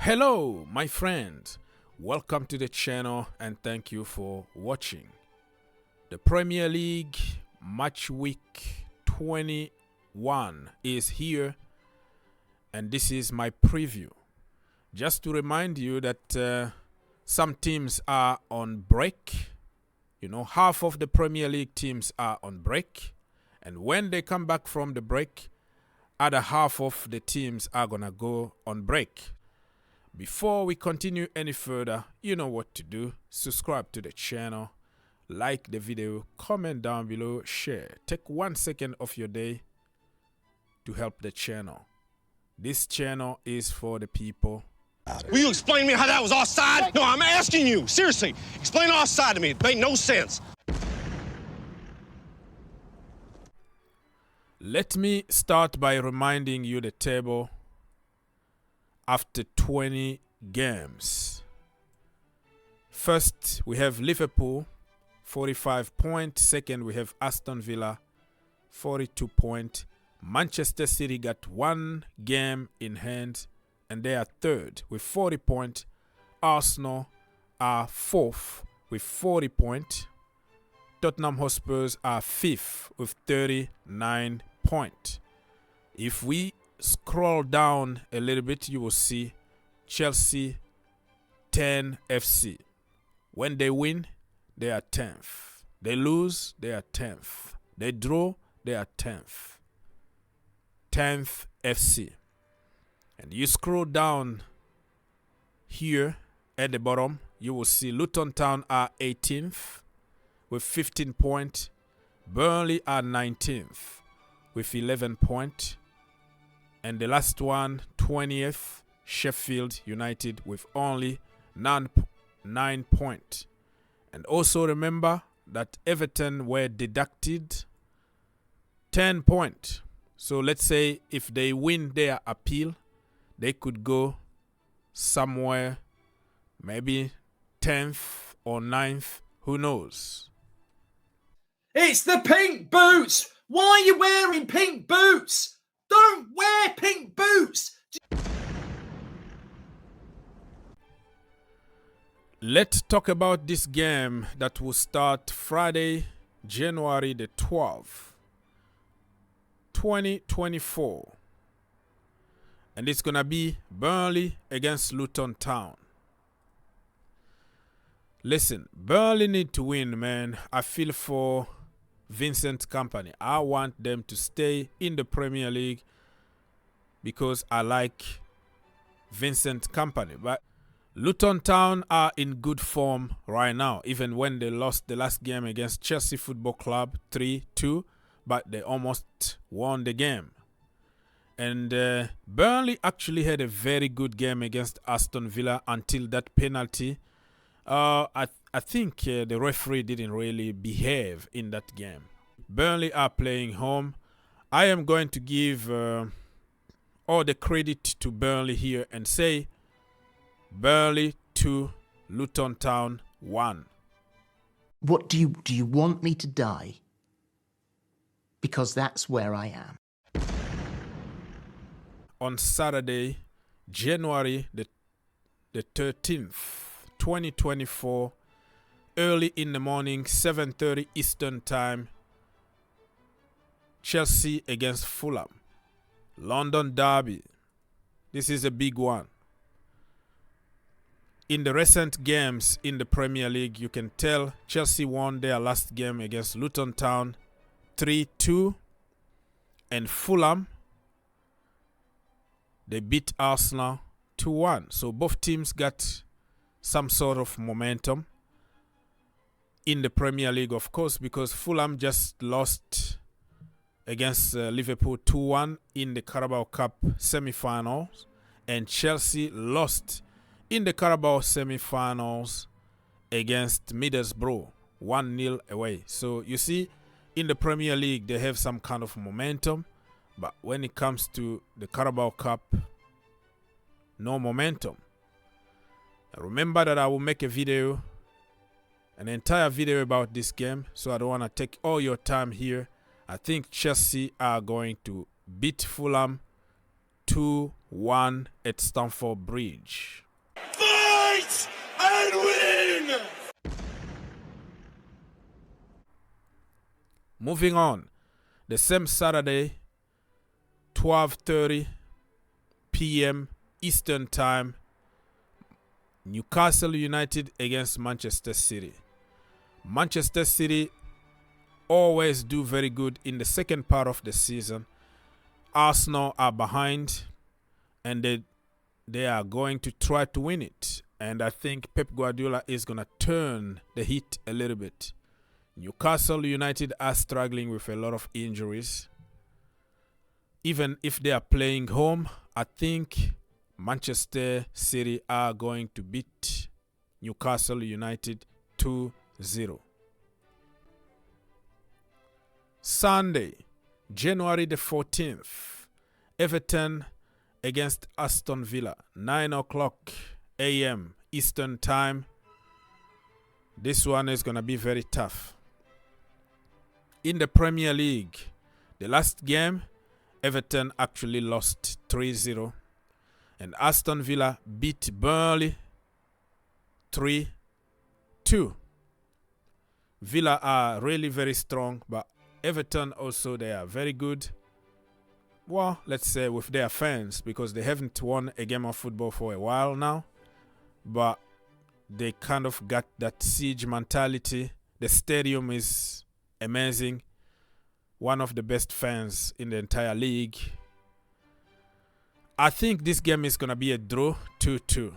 Hello, my friends. Welcome to the channel and thank you for watching. The Premier League Match Week 21 is here and this is my preview. Just to remind you that some teams are on break. You know, half of the Premier League teams are on break. And when they come back from the break, other half of the teams are going to go on break. Before we continue any further, you know what to do. Subscribe to the channel, like the video, comment down below, share. Take 1 second of your day to help the channel. This channel is for the people. Will you explain to me how that was offside? No, I'm asking you. Seriously, explain offside to me. It made no sense. Let me start by reminding you the table after 20 games. First, we have Liverpool, 45 points. Second, we have Aston Villa, 42 points. Manchester City got 1 game in hand, and they are third with 40 points. Arsenal are fourth with 40 points. Tottenham Hotspurs are fifth with 39 points. If we scroll down a little bit, you will see Chelsea 10 FC. When they win, they are 10th. They lose, they are 10th. They draw, they are 10th. 10th FC. And you scroll down here at the bottom, you will see Luton Town are 18th with 15 points. Burnley are 19th with 11 points. And the last one, 20th, Sheffield United with only 9 points. And also remember that Everton were deducted 10 points. So let's say if they win their appeal, they could go somewhere, maybe 10th or 9th, who knows? It's the pink boots! Why are you wearing pink boots? Don't wear pink boots! Let's talk about this game that will start Friday, January the 12th, 2024. And it's going to be Burnley against Luton Town. Listen, Burnley need to win, man. I feel for Vincent Kompany. I want them to stay in the Premier League because I like Vincent Kompany. But Luton Town are in good form right now, even when they lost the last game against Chelsea Football Club 3-2, but they almost won the game. And Burnley actually had a very good game against Aston Villa until that penalty. I think the referee didn't really behave in that game. Burnley are playing home. I am going to give all the credit to Burnley here and say Burnley 2, Luton Town 1. What do you want me to die? Because that's where I am. On Saturday, January the 13th, 2024, early in the morning, 7:30 Eastern Time, Chelsea against Fulham. London Derby. This is a big one. In the recent games in the Premier League, you can tell Chelsea won their last game against Luton Town 3-2. And Fulham, they beat Arsenal 2-1. So both teams got some sort of momentum in the Premier League, of course, because Fulham just lost against Liverpool 2-1 in the Carabao Cup semi-finals, and Chelsea lost in the Carabao semi-finals against Middlesbrough 1-0 away. So you see, in the Premier League they have some kind of momentum, but when it comes to the Carabao Cup, no momentum. Remember that I will make a video, an entire video about this game, so I don't want to take all your time here. I think Chelsea are going to beat Fulham 2-1 at Stamford Bridge. Fight and win! Moving on, the same Saturday, 12:30 p.m. Eastern Time, Newcastle United against Manchester City. Manchester City always do very good in the second part of the season. Arsenal are behind, and they are going to try to win it. And I think Pep Guardiola is going to turn the heat a little bit. Newcastle United are struggling with a lot of injuries. Even if they are playing home, I think Manchester City are going to beat Newcastle United 2-0. Sunday, January the 14th, Everton against Aston Villa, 9 o'clock a.m. Eastern Time. This one is going to be very tough. In the Premier League, the last game, Everton actually lost 3-0. And Aston Villa beat Burnley 3-2. Villa are really very strong, but Everton also, they are very good. Well, let's say with their fans, because they haven't won a game of football for a while now. But they kind of got that siege mentality. The stadium is amazing. One of the best fans in the entire league. I think this game is going to be a draw, 2-2.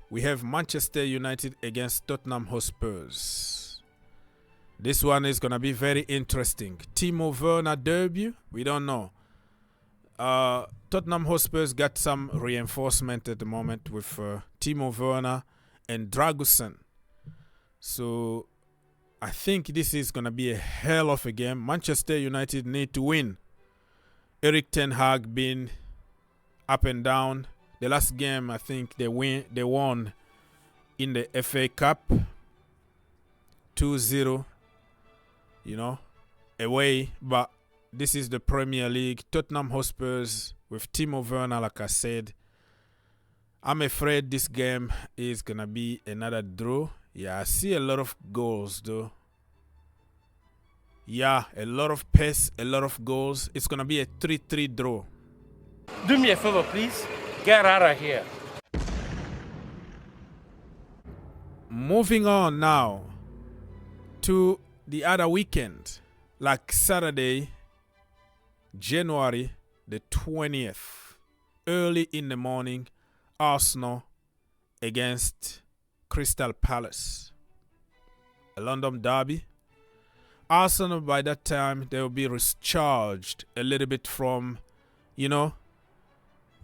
We have Manchester United against Tottenham Hotspurs. This one is going to be very interesting. Timo Werner debut? We don't know. Tottenham Hotspurs got some reinforcement at the moment with Timo Werner and Dragusin. So I think this is going to be a hell of a game. Manchester United need to win. Erik ten Hag been up and down. The last game, I think they won in the FA Cup 2-0, away. But this is the Premier League. Tottenham Hotspurs with Timo Werner, like I said. I'm afraid this game is going to be another draw. Yeah, I see a lot of goals, though. Yeah, a lot of pace, a lot of goals. It's going to be a 3-3 draw. Do me a favor, please. Get out of here. Moving on now to the other weekend, like Saturday, January the 20th, early in the morning, Arsenal against Crystal Palace, a London derby. Arsenal, by that time, they will be recharged a little bit from,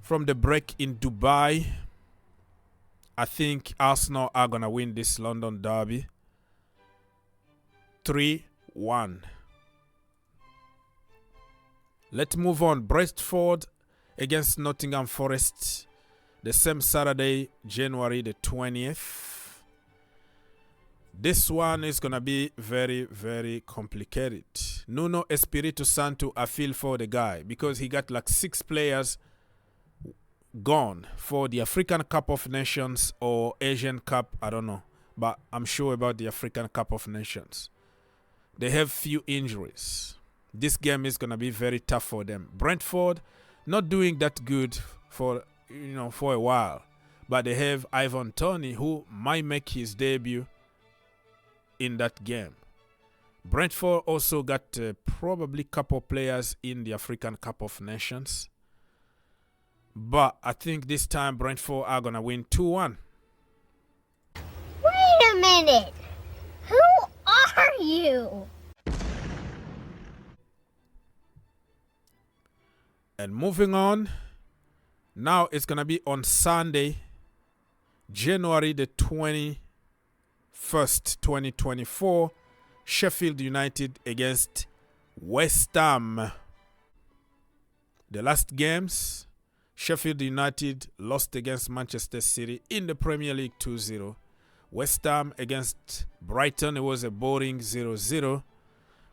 from the break in Dubai. I think Arsenal are going to win this London derby 3-1. Let's move on. Brentford against Nottingham Forest, the same Saturday, January the 20th. This one is going to be very, very complicated. Nuno Espirito Santo, I feel for the guy because he got like 6 players gone for the African Cup of Nations or Asian Cup. I don't know. But I'm sure about the African Cup of Nations. They have few injuries. This game is going to be very tough for them. Brentford not doing that good for a while. But they have Ivan Toney who might make his debut in that game. Brentford also got probably couple players in the African Cup of Nations. But I think this time Brentford are going to win 2-1. Wait a minute. Who are you? And moving on, now it's going to be on Sunday, January the 21st, 2024, Sheffield United against West Ham. The last games, Sheffield United lost against Manchester City in the Premier League 2-0. West Ham against Brighton, it was a boring 0-0.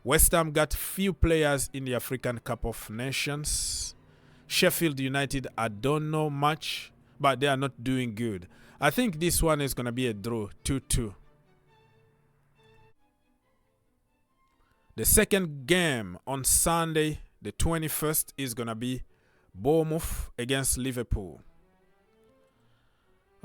West Ham got few players in the African Cup of Nations. Sheffield United, I don't know much, but they are not doing good. I think this one is going to be a draw, 2-2. The second game on Sunday, the 21st, is going to be Bournemouth against Liverpool.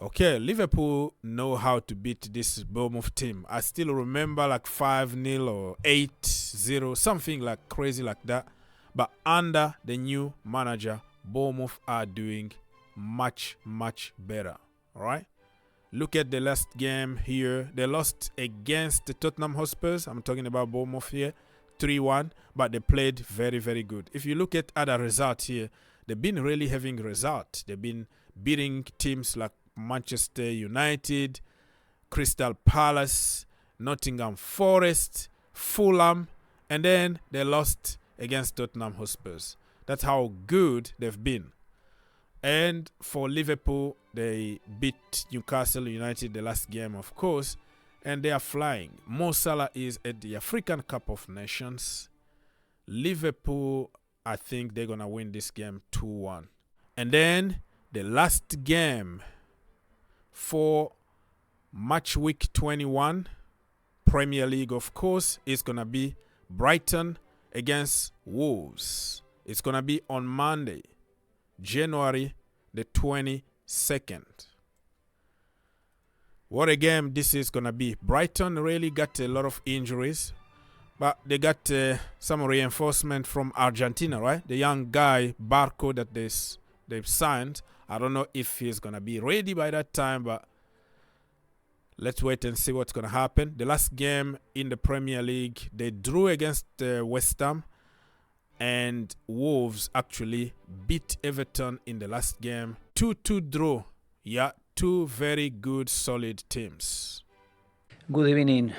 Okay, Liverpool know how to beat this Bournemouth team. I still remember like 5-0 or 8-0, something like crazy like that. But under the new manager, Bournemouth are doing much, much better. All right? Look at the last game here. They lost against the Tottenham Hotspurs. I'm talking about Bournemouth here. 3-1. But they played very, very good. If you look at other results here, they've been really having results. They've been beating teams like Manchester United, Crystal Palace, Nottingham Forest, Fulham, and then they lost against Tottenham Hotspurs. That's how good they've been. And for Liverpool, they beat Newcastle United the last game, of course, and they are flying. Mo Salah is at the African Cup of Nations. Liverpool, I think they're going to win this game 2-1. And then the last game for Matchweek 21, Premier League, of course, is going to be Brighton against Wolves. It's going to be on Monday, January the 22nd. What a game this is going to be. Brighton really got a lot of injuries, but they got some reinforcement from Argentina, right? The young guy, Barco, that they've signed. I don't know if he's going to be ready by that time, but let's wait and see what's going to happen. The last game in the Premier League, they drew against West Ham, and Wolves actually beat Everton in the last game. 2-2 draw. Yeah, two very good, solid teams. Good evening.